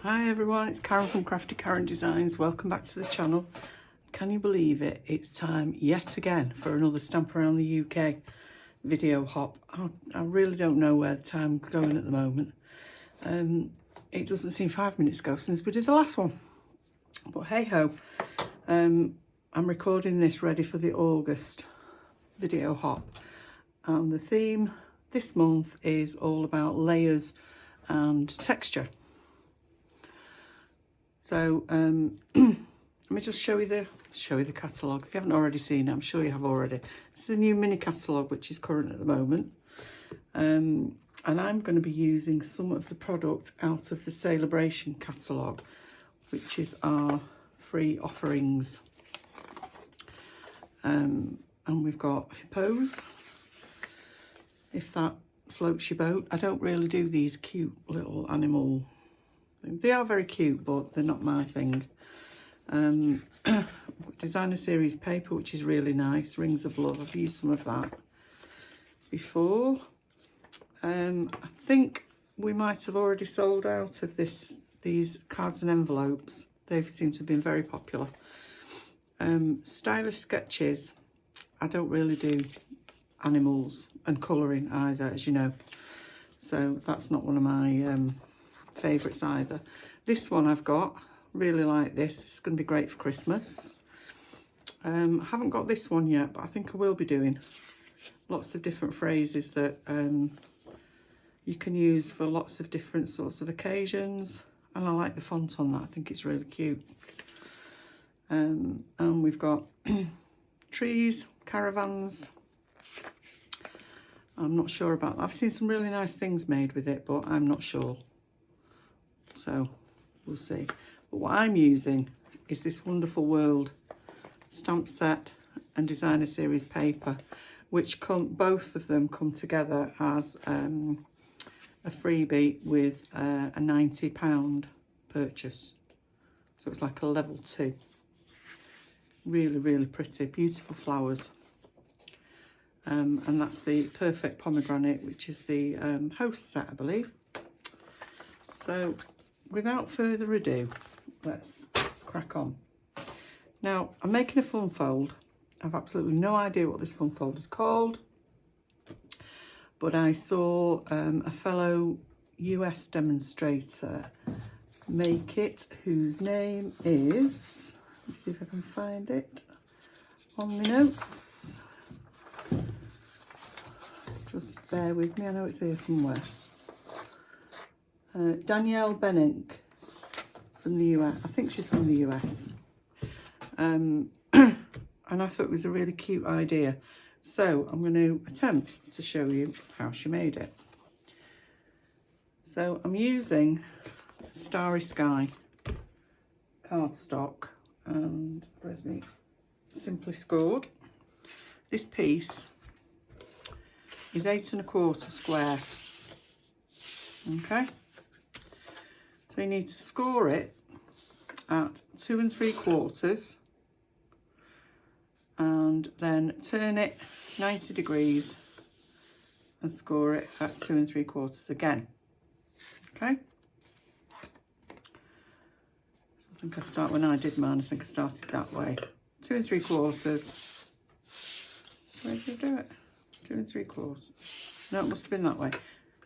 Hi everyone, it's Karen from Craftykarendesigns. Welcome back to the channel. Can you believe it? It's time yet again for another Stamp Around the UK video hop. I really don't know where the time's going at the moment. It doesn't seem 5 minutes ago since we did the last one. But hey ho, I'm recording this ready for the August video hop. And the theme this month is all about layers and texture. So let me just show you the catalogue. If you haven't already seen it, I'm sure you have already. This is a new mini catalogue which is current at the moment. And I'm going to be using some of the product out of the Celebration catalogue, which is our free offerings. And we've got hippos, if that floats your boat. I don't really do these cute little animal. They are very cute, but they're not my thing. Designer series paper, which is really nice. Rings of Love. I've used some of that before. I think we might have already sold out of these cards and envelopes. They seem to have been very popular. Stylish sketches. I don't really do animals and colouring either, as you know. So that's not one of my favourites either. This one I've got, really like this. This is going to be great for Christmas. I haven't got this one yet, but I think I will be doing lots of different phrases that you can use for lots of different sorts of occasions. And I like the font on that. I think it's really cute. And we've got trees, caravans. I'm not sure about that. I've seen some really nice things made with it, but I'm not sure. So we'll see. But what I'm using is this Wonderful World stamp set and designer series paper, which both of them come together as a freebie with a £90 purchase. So it's like a level 2. Really, really pretty, beautiful flowers. And that's the Perfect Pomegranate, which is the host set, I believe. So without further ado, let's crack on. Now, I'm making a fun fold. I've absolutely no idea what this fun fold is called, but I saw a fellow US demonstrator make it, whose name is, let me see if I can find it on the notes. Just bear with me, I know it's here somewhere. Danielle Benink from the US. I think she's from the US. And I thought it was a really cute idea. So I'm going to attempt to show you how she made it. So I'm using Starry Sky cardstock, and where's me? Simply Scored. This piece is 8 1/4 square. Okay. So you need to score it at 2 3/4 and then turn it 90 degrees and score it at 2 3/4 again. Okay. I think when I did mine, I think I started that way. 2 3/4. Where did you do it? 2 3/4. No, it must have been that way.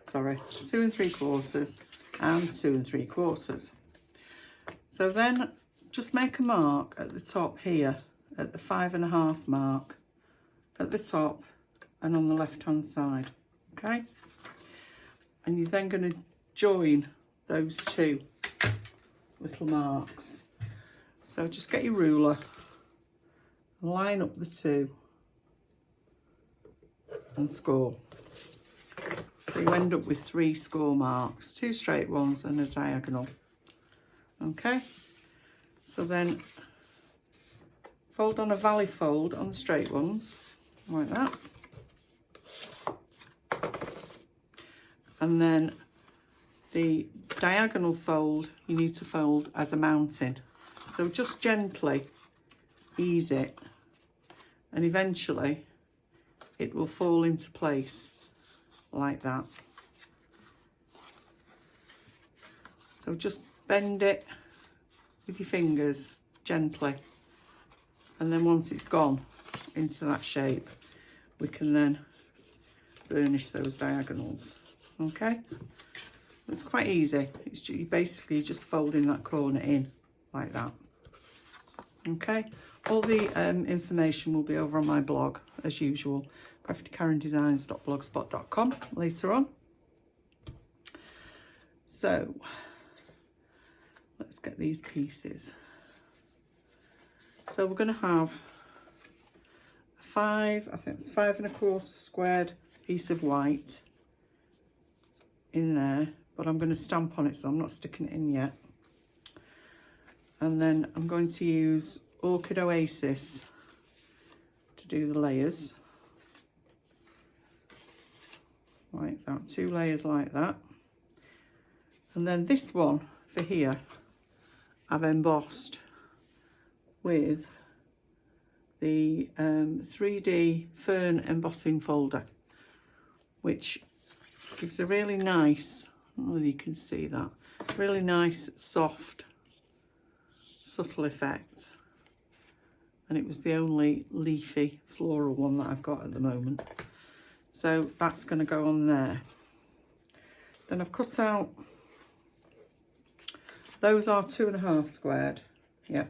Sorry. 2 3/4. And 2 3/4. So then just make a mark at the top here, at the 5 1/2 mark, at the top and on the left hand side. Okay, and you're then going to join those two little marks. So just get your ruler, line up the two and score. So you end up with 3 score marks, 2 straight ones and a diagonal. Okay, so then fold on a valley fold on the straight ones, like that. And then the diagonal fold, you need to fold as a mountain. So just gently ease it, and eventually it will fall into place like that. So just bend it with your fingers gently, and then once it's gone into that shape, we can then burnish those diagonals. Okay, it's quite easy. It's basically just folding that corner in like that. Okay, all the information will be over on my blog as usual, craftykarendesigns.blogspot.com, later on. So let's get these pieces. So we're going to have I think it's 5 1/4 squared piece of white in there, but I'm going to stamp on it, so I'm not sticking it in yet. And then I'm going to use Orchid Oasis to do the layers. Like that, 2 layers like that. And then this one for here, I've embossed with the 3D fern embossing folder, which gives a really nice, I don't know if you can see that, really nice, soft, subtle effect. And it was the only leafy floral one that I've got at the moment. So that's going to go on there. Then I've cut out, those are 2 1/2 squared, yeah.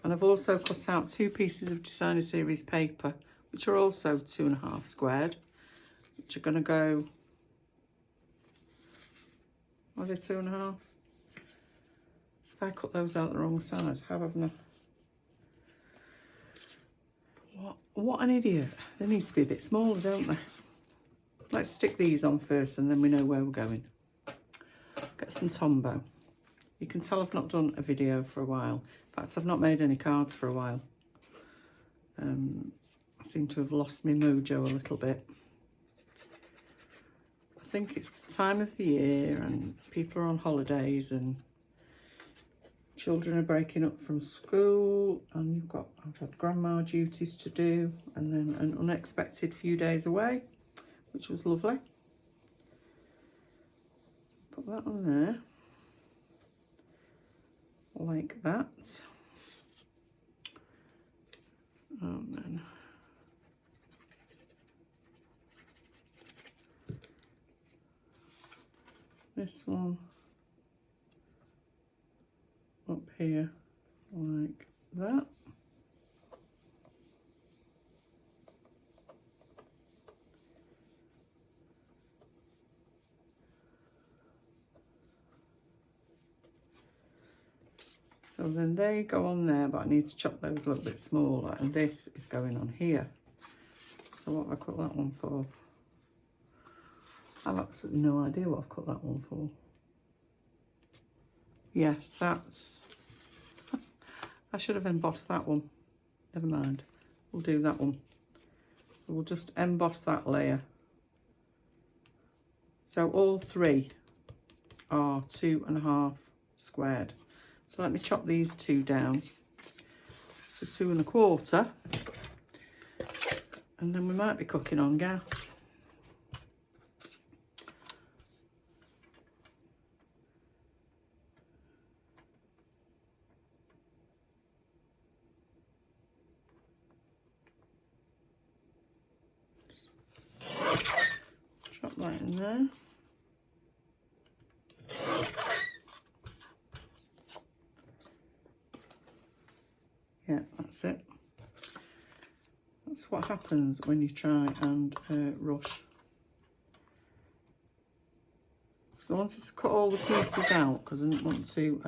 And I've also cut out 2 pieces of Designer Series paper, which are also 2 1/2 squared, which are going to go, are they 2 1/2? If I cut those out the wrong size, how have I? What an idiot. They need to be a bit smaller, don't they? Let's stick these on first and then we know where we're going. Get some Tombow. You can tell I've not done a video for a while. In fact, I've not made any cards for a while. I seem to have lost my mojo a little bit. I think it's the time of the year and people are on holidays and children are breaking up from school, and I've had grandma duties to do, and then an unexpected few days away, which was lovely. Put that on there. Like that. And then this one up here like that. So then they go on there, but I need to chop those a little bit smaller, and this is going on here. So what have I cut that one for? I've absolutely no idea what I've cut that one for. Yes, that's... I should have embossed that one. Never mind. We'll do that one. So we'll just emboss that layer. So all 3 are 2 1/2 squared. So let me chop these 2 down to 2 1/4, and then we might be cooking on gas. Just chop that in there. Yeah, that's it. That's what happens when you try and rush. So I wanted to cut all the pieces out because I didn't want to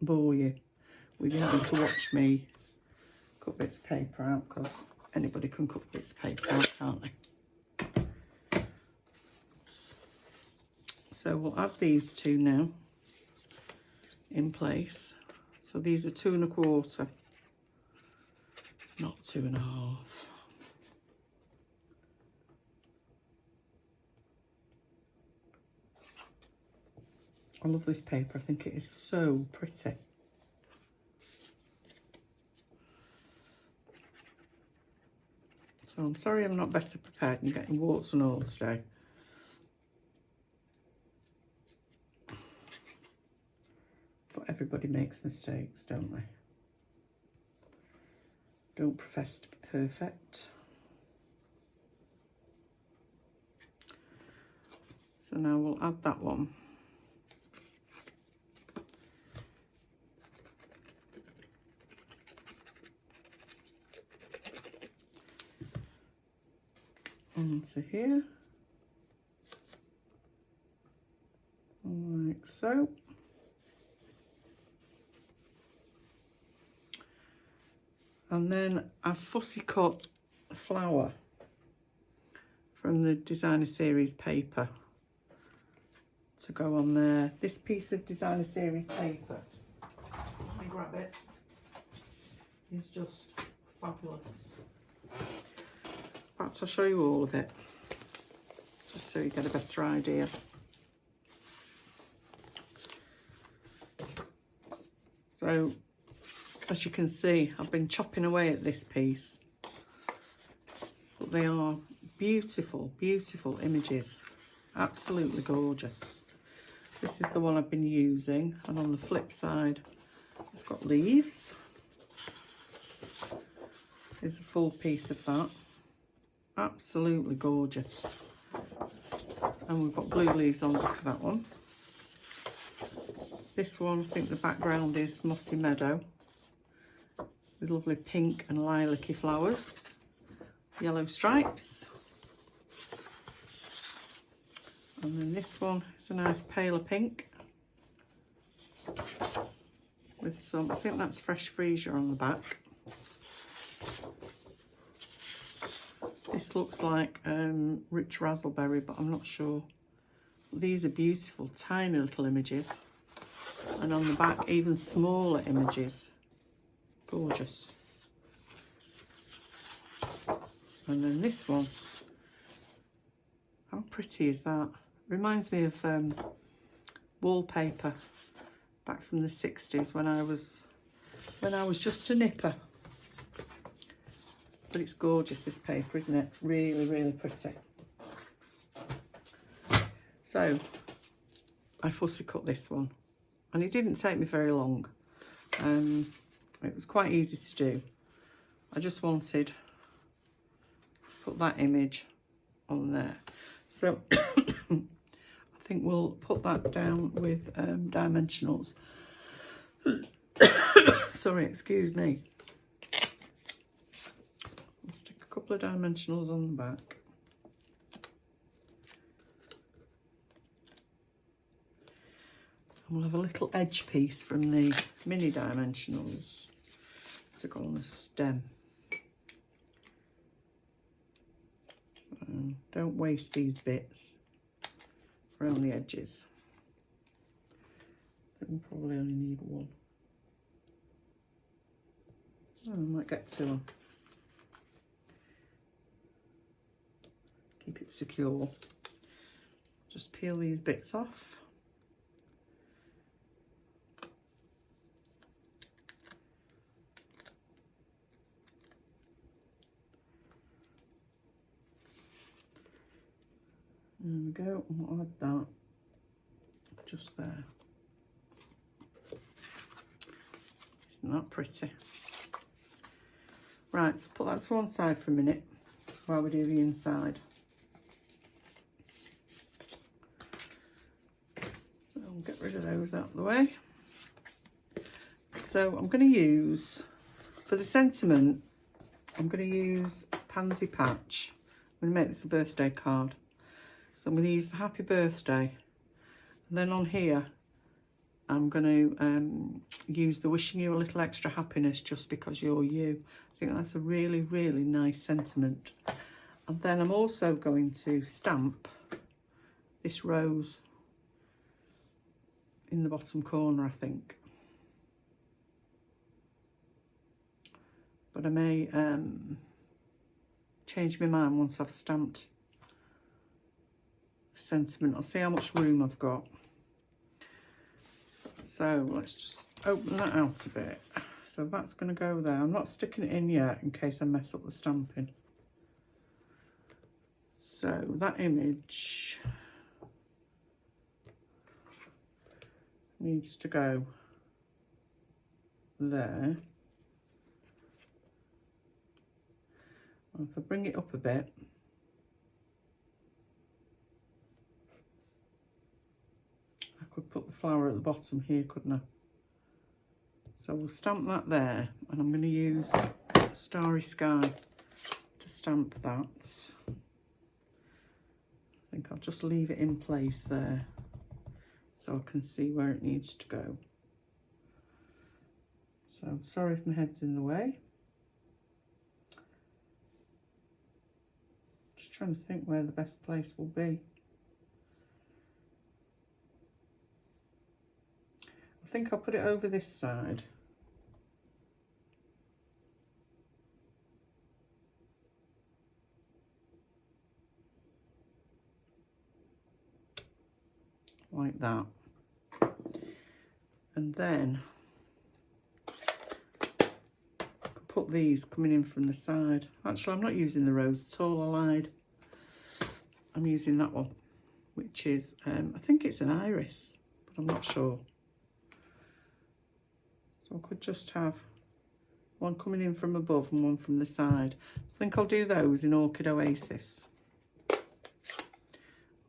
bore you with you having to watch me cut bits of paper out, because anybody can cut bits of paper out, can't they? So we'll add these 2 now in place. So these are 2 1/4, not 2 1/2. I love this paper. I think it is so pretty. So I'm sorry I'm not better prepared and getting warts and all today. everybody makes mistakes, don't they? Don't profess to be perfect. So now we'll add that one. Onto here, like so. And then I've fussy cut a flower from the designer series paper to go on there. This piece of designer series paper, let me grab it, is just fabulous. In fact, I'll show you all of it, just so you get a better idea. So, as you can see, I've been chopping away at this piece, but they are beautiful, beautiful images, absolutely gorgeous. This is the one I've been using, and on the flip side, it's got leaves. Here's a full piece of that. Absolutely gorgeous. And we've got blue leaves on the back of that one. This one, I think the background is mossy meadow with lovely pink and lilac-y flowers, yellow stripes. And then this one is a nice paler pink with some, I think that's fresh freesia on the back. This looks like rich raspberry, but I'm not sure. These are beautiful, tiny little images. And on the back, even smaller images. Gorgeous. And then this one. How pretty is that? Reminds me of wallpaper back from the 60s when I was just a nipper. But it's gorgeous, this paper, isn't it? Really, really pretty. So, I fussy cut this one. And it didn't take me very long. It was quite easy to do. I just wanted to put that image on there. So, I think we'll put that down with dimensionals. Sorry, excuse me. I'll stick a couple of dimensionals on the back. And we'll have a little edge piece from the mini dimensionals to go on the stem. So don't waste these bits around the edges. I think we probably only need one. Oh, I might get two. Keep it secure. Just peel these bits off. There we go, and we'll add that just there. Isn't that pretty? Right, so put that to one side for a minute while we do the inside. So I'll get rid of those out of the way. So I'm going to use, for the sentiment, I'm going to use Pansy Patch. I'm going to make this a birthday card. So I'm going to use the happy birthday, and then on here I'm going to use the wishing you a little extra happiness just because you're you. I think that's a really, really nice sentiment. And then I'm also going to stamp this rose in the bottom corner, I think. But I may change my mind once I've stamped sentiment. I'll see how much room I've got. So let's just open that out a bit. So that's going to go there. I'm not sticking it in yet in case I mess up the stamping. So that image needs to go there. And if I bring it up a bit, I could put the flower at the bottom here, couldn't I? So we'll stamp that there, and I'm going to use Starry Sky to stamp that. I think I'll just leave it in place there so I can see where it needs to go. So sorry if my head's in the way. Just trying to think where the best place will be. I think I'll put it over this side. Like that. And then I can put these coming in from the side. Actually, I'm not using the rose at all, I lied. I'm using that one, which is, I think it's an iris, but I'm not sure. So I could just have one coming in from above and one from the side. So I think I'll do those in Orchid Oasis.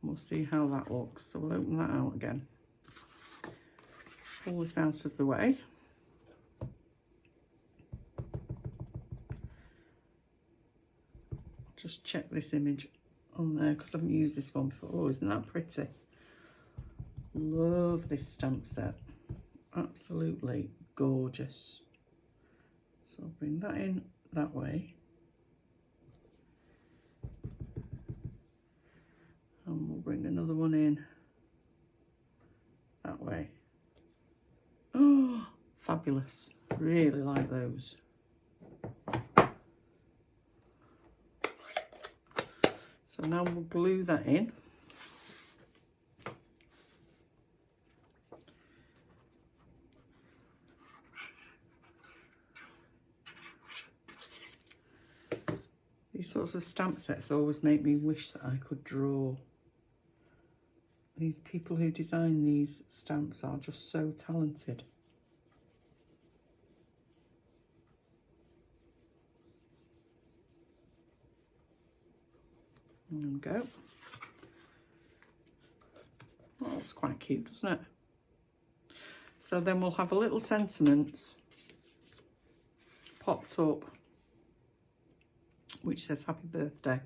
We'll see how that looks. So we'll open that out again. Pull this out of the way. Just check this image on there because I haven't used this one before. Oh, isn't that pretty? Love this stamp set. Absolutely gorgeous. So I'll bring that in that way. And we'll bring another one in that way. Oh, fabulous. Really like those. So now we'll glue that in. These sorts of stamp sets always make me wish that I could draw. These people who design these stamps are just so talented. There we go. Oh, that's quite cute, doesn't it? So then we'll have a little sentiment popped up which says happy birthday.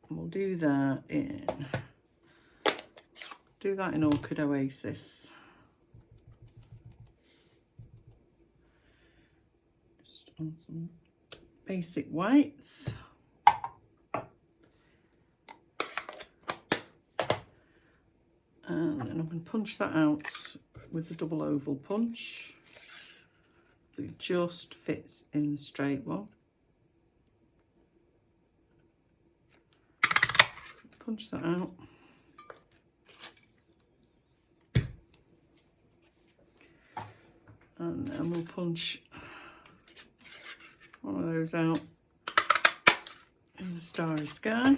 And we'll do that in Orchid Oasis. Just on some basic whites. And then I'm going to punch that out with the double oval punch. So it just fits in the straight one. Punch that out. And then we'll punch one of those out in the Starry Sky.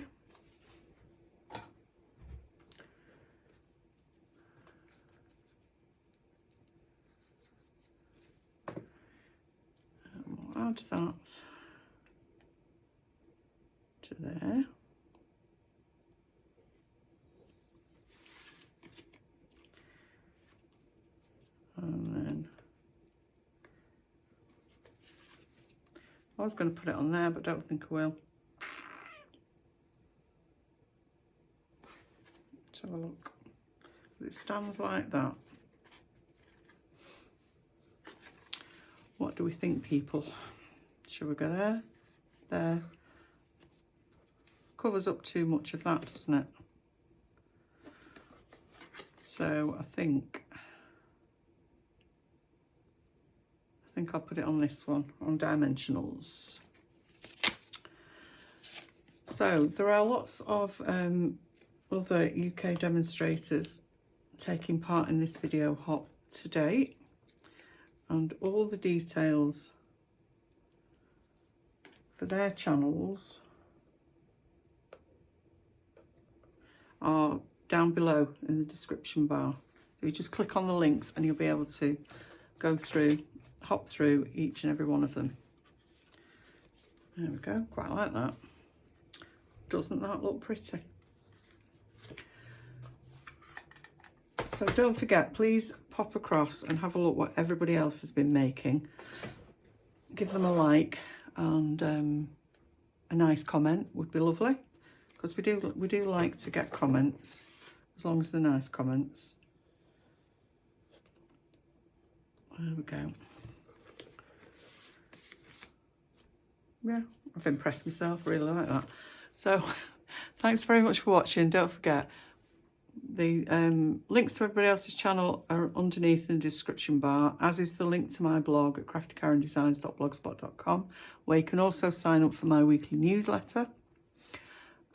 Add that to there. And then I was going to put it on there, but I don't think I will. Let's have a look. It stands like that. What do we think, people? Should we go there? There. Covers up too much of that, doesn't it? So I think I'll put it on this one, on Dimensionals. So there are lots of other UK demonstrators taking part in this video hop to date, and all the details for their channels are down below in the description bar. So you just click on the links and you'll be able to go through hop through each and every one of them. There we go, quite like that. Doesn't that look pretty? So don't forget, please pop across and have a look what everybody else has been making. Give them a like, and a nice comment would be lovely, because we do like to get comments, as long as they're nice comments. There we go. Yeah, I've impressed myself, really like that. So thanks very much for watching. Don't forget, the links to everybody else's channel are underneath in the description bar, as is the link to my blog at craftykarendesigns.blogspot.com, where you can also sign up for my weekly newsletter.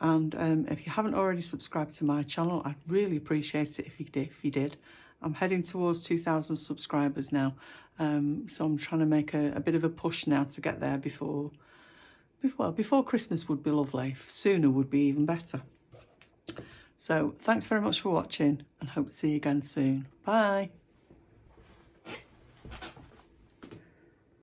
And if you haven't already subscribed to my channel, I'd really appreciate it if you did. I'm heading towards 2,000 subscribers now, so I'm trying to make a bit of a push now to get there before Christmas would be lovely. Sooner would be even better. So thanks very much for watching, and hope to see you again soon. Bye.